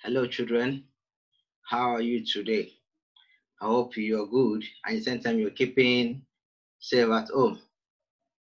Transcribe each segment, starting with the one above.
Hello, children. How are you today? I hope you're good and at the same time you're keeping safe at home.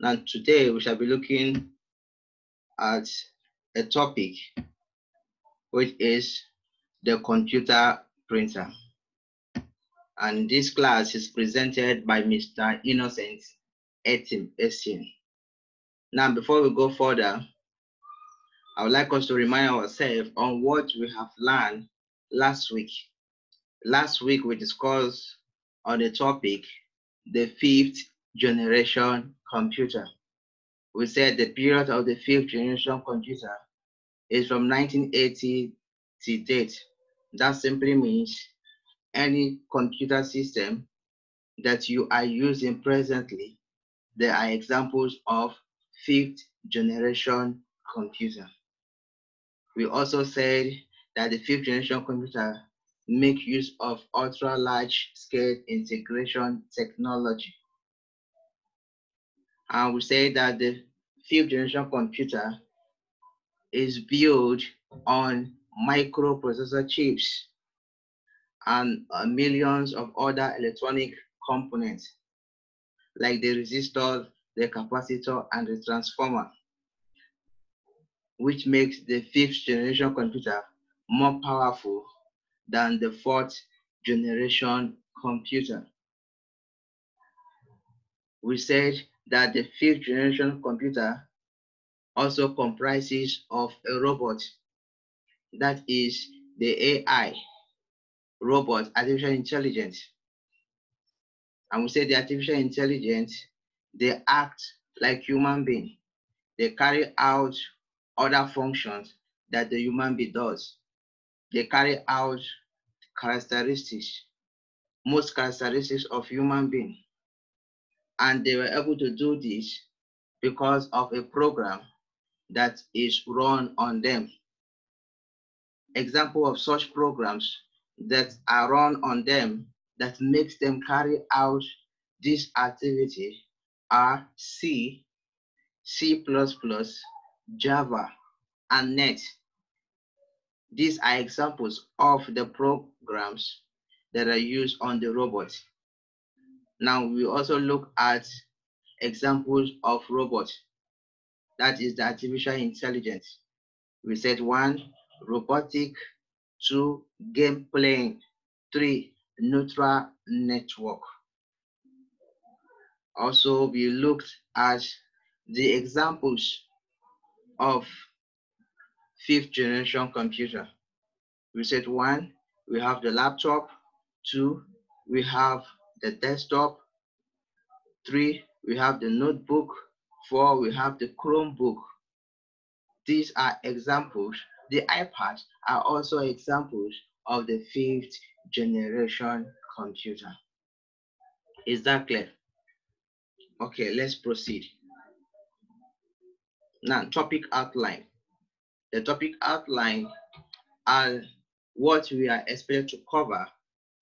Now, today we shall be looking at a topic which is the computer printer. And this class is presented by Mr. Innocent Etim Essien. Now, before we go further, I would like us to remind ourselves on what we have learned last week. Last week, we discussed on the topic, the fifth generation computer. We said the period of the fifth generation computer is from 1980 to date. That simply means any computer system that you are using presently, there are examples of fifth generation computer. We also said that the fifth generation computer make use of ultra large scale integration technology. And we say that the fifth generation computer is built on microprocessor chips and millions of other electronic components like the resistor, the capacitor, and the transformer, which makes the fifth generation computer more powerful than the fourth generation computer. We said that the fifth generation computer also comprises of a robot, that is the AI, robot, artificial intelligence. And we say the artificial intelligence, they act like human being. They carry out other functions that the human being does. They carry out characteristics, most characteristics of human being. And they were able to do this because of a program that is run on them. Example of such programs that are run on them that makes them carry out this activity are C, C++, Java, and Net. These are examples of the programs that are used on the robot. Now we also look at examples of robots. That is the artificial intelligence. We said 1, robotic, 2, game playing, 3, neutral network. Also, we looked at the examples of fifth generation computer. We said 1, we have the laptop, 2, we have the desktop, 3, we have the notebook, 4, we have the Chromebook. These are examples. The iPads are also examples of the fifth generation computer. Is that clear? Okay, let's proceed. Now, topic outline. The topic outline are what we are expected to cover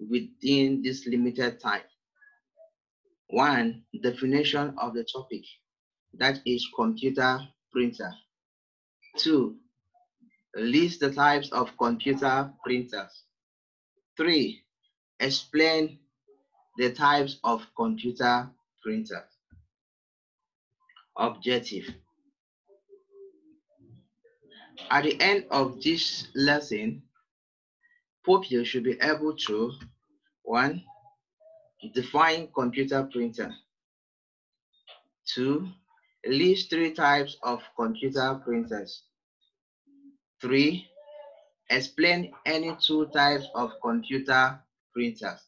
within this limited time. 1, definition of the topic, that is computer printer. 2, list the types of computer printers. 3, explain the types of computer printers. Objective. At the end of this lesson, pupils should be able to 1, define computer printer. 2, list 3 types of computer printers. 3, explain any 2 types of computer printers.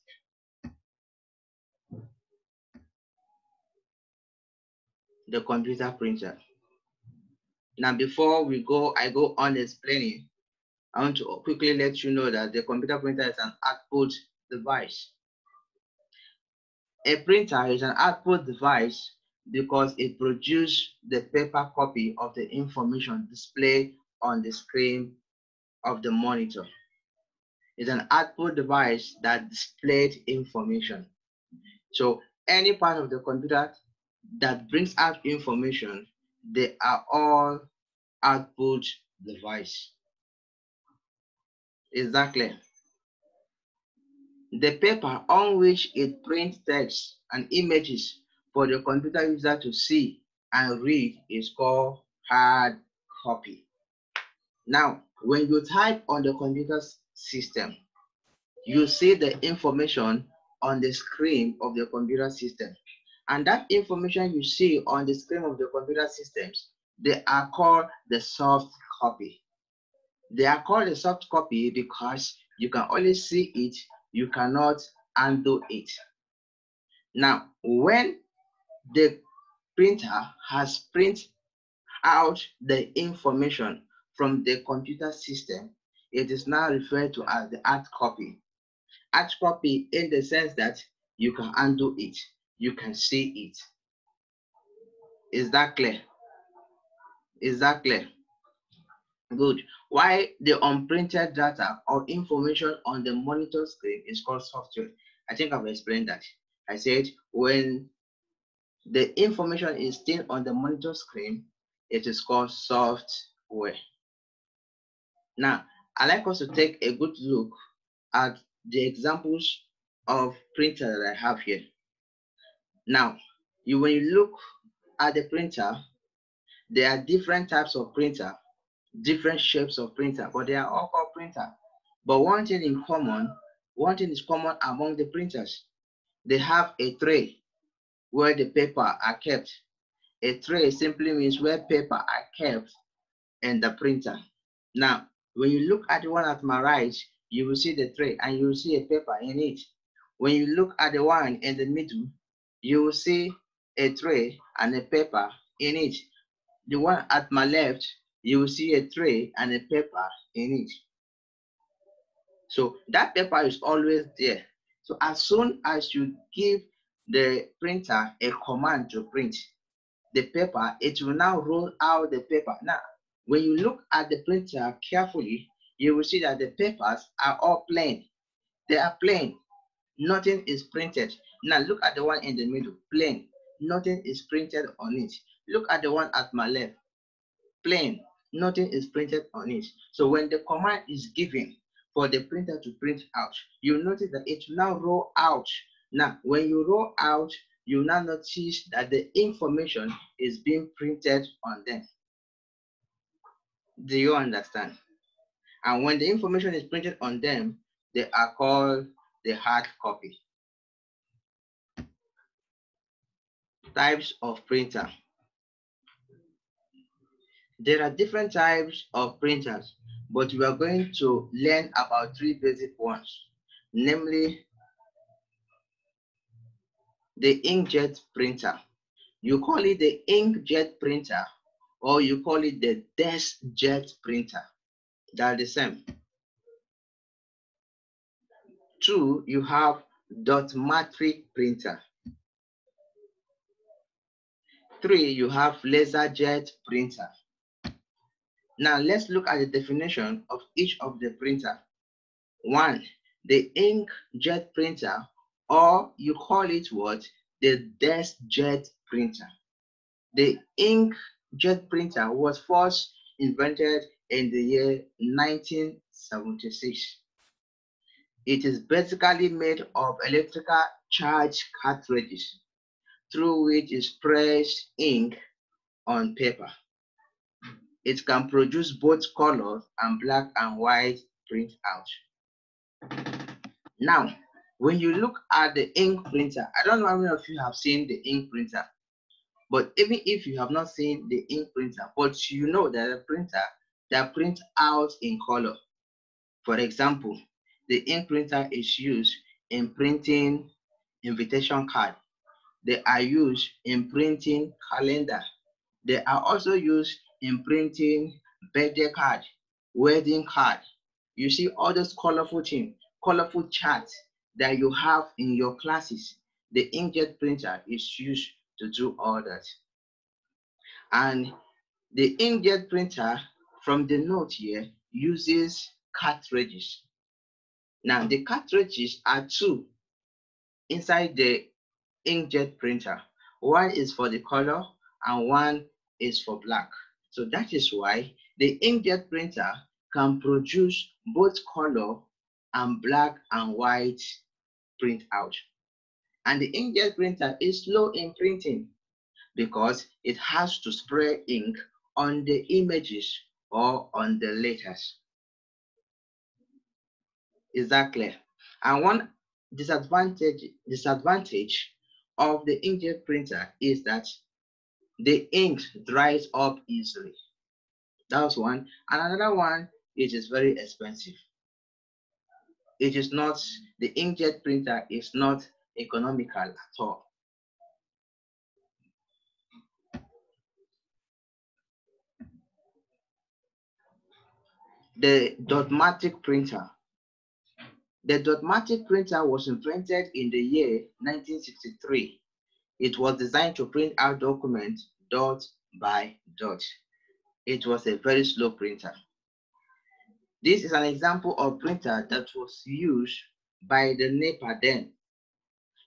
The computer printer. Now, before I go on explaining, I want to quickly let you know that the computer printer is an output device. A printer is an output device because it produces the paper copy of the information displayed on the screen of the monitor. It's an output device that displays information. So any part of the computer that brings out information, they are all output device. Exactly. The paper on which it prints text and images for the computer user to see and read is called hard copy. Now, when you type on the computer system, you see the information on the screen of the computer system. And that information you see on the screen of the computer systems, they are called the soft copy. They are called a soft copy because you can only see it, you cannot undo it. Now, when the printer has printed out the information from the computer system, it is now referred to as the hard copy. Hard copy in the sense that you can undo it, you can see it. Is that clear? Is that clear? Good. Why the unprinted data or information on the monitor screen is called software? I think I've explained that. I said when the information is still on the monitor screen, it is called software. Now, I'd like us to take a good look at the examples of printer that I have here. Now, when you look at the printer, there are different types of printer, different shapes of printer, but they are all called printer. But one thing is common among the printers. They have a tray where the paper are kept. A tray simply means where paper are kept in the printer. Now, when you look at the one at my right, you will see the tray and you will see a paper in it. When you look at the one in the middle, you will see a tray and a paper in it. The one at my left, you will see a tray and a paper in it. So that paper is always there. So as soon as you give the printer a command to print the paper, it will now roll out the paper. Now, when you look at the printer carefully, you will see that the papers are all plain. They are plain. Nothing is printed. Now look at the one in the middle, plain. Nothing is printed on it. Look at the one at my left, plain. Nothing is printed on it. So when the command is given for the printer to print out, you notice that it will now roll out. Now, when you roll out, you now notice that the information is being printed on them. Do you understand? And when the information is printed on them, they are called the hard copy. Types of printer. There are different types of printers, but we are going to learn about three basic ones, namely the inkjet printer. You call it the inkjet printer or you call it the DeskJet printer. They're the same. Two, you have Dotmatrix printer. Three, you have LaserJet printer. Now let's look at the definition of each of the printer. One, the inkjet printer, or you call it what? The DeskJet printer. The inkjet printer was first invented in the year 1976. It is basically made of electrical charge cartridges through which is pressed ink on paper. It can produce both color and black and white printout. Now, when you look at the ink printer, I don't know how many of you have seen the ink printer, but even if you have not seen the ink printer, but you know that a printer that prints out in color. For example, the ink printer is used in printing invitation card. They are used in printing calendar. They are also used in printing birthday card, wedding card. You see all those colorful things, colorful charts that you have in your classes. The inkjet printer is used to do all that. And the inkjet printer from the note here uses cartridges. Now the cartridges are two inside the inkjet printer. One is for the color and one is for black. So that is why the inkjet printer can produce both color and black and white printout. And the inkjet printer is slow in printing because it has to spray ink on the images or on the letters. Is that clear? And one disadvantage of the inkjet printer is that the ink dries up easily. That's one. And another one, it is very expensive. It is not, the inkjet printer is not economical at all. The Dotmatic printer. The Dotmatic printer was invented in the year 1963. It was designed to print out documents dot by dot. It was a very slow printer. This is an example of printer that was used by the NEPA then.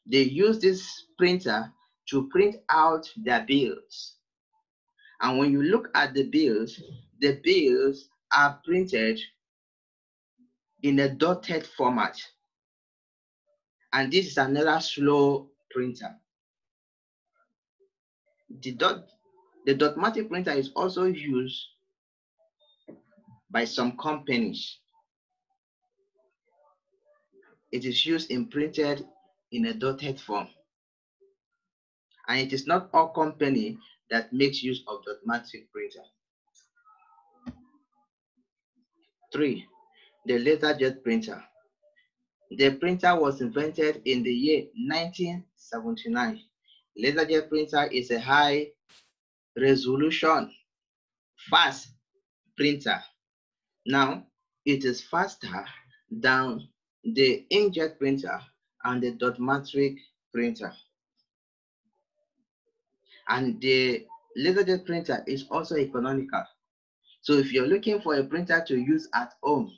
They used this printer to print out their bills. And when you look at the bills are printed in a dotted format. And this is another slow printer. The Dotmatic printer is also used by some companies. It is used in printed in a dotted form. And it is not all company that makes use of Dotmatic printer. 3. The LaserJet printer. The printer was invented in the year 1979. LaserJet printer is a high resolution, fast printer. Now, it is faster than the inkjet printer and the Dotmatic printer. And the LaserJet printer is also economical. So if you're looking for a printer to use at home,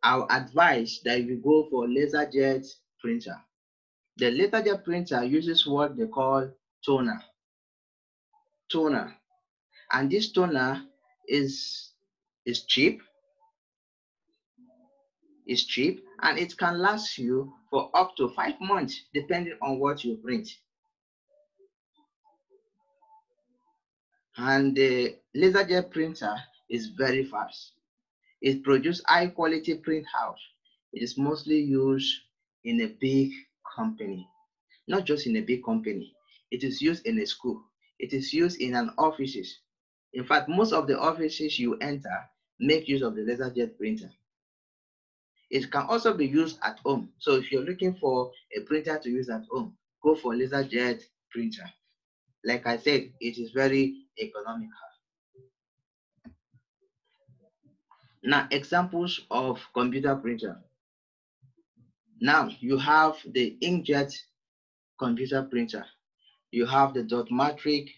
I'll advise that you go for LaserJet printer. The LaserJet printer uses what they call toner. And this toner is cheap. It's cheap and it can last you for up to 5 months depending on what you print. And the LaserJet printer is very fast. It produces high quality printout. It is mostly used in a big company. Not just in a big company. It is used in a school. It is used in an offices. In fact, most of the offices you enter make use of the LaserJet printer. It can also be used at home. So if you're looking for a printer to use at home, go for LaserJet printer. Like I said, it is very economical. Now, examples of computer printer. Now, you have the inkjet computer printer. You have the Dotmatic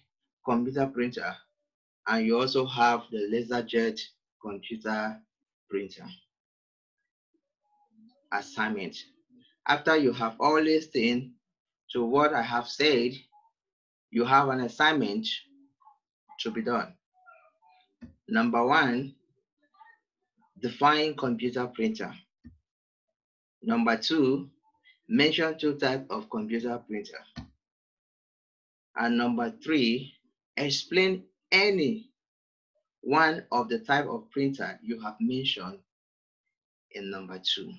computer printer. And you also have the LaserJet computer printer. Assignment. After you have all listened to what I have said, you have an assignment to be done. Number 1, define computer printer. Number 2, mention 2 types of computer printer. And number 3, explain any one of the type of printer you have mentioned in number 2.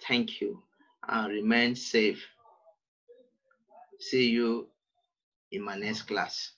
Thank you and remain safe. See you in my next class.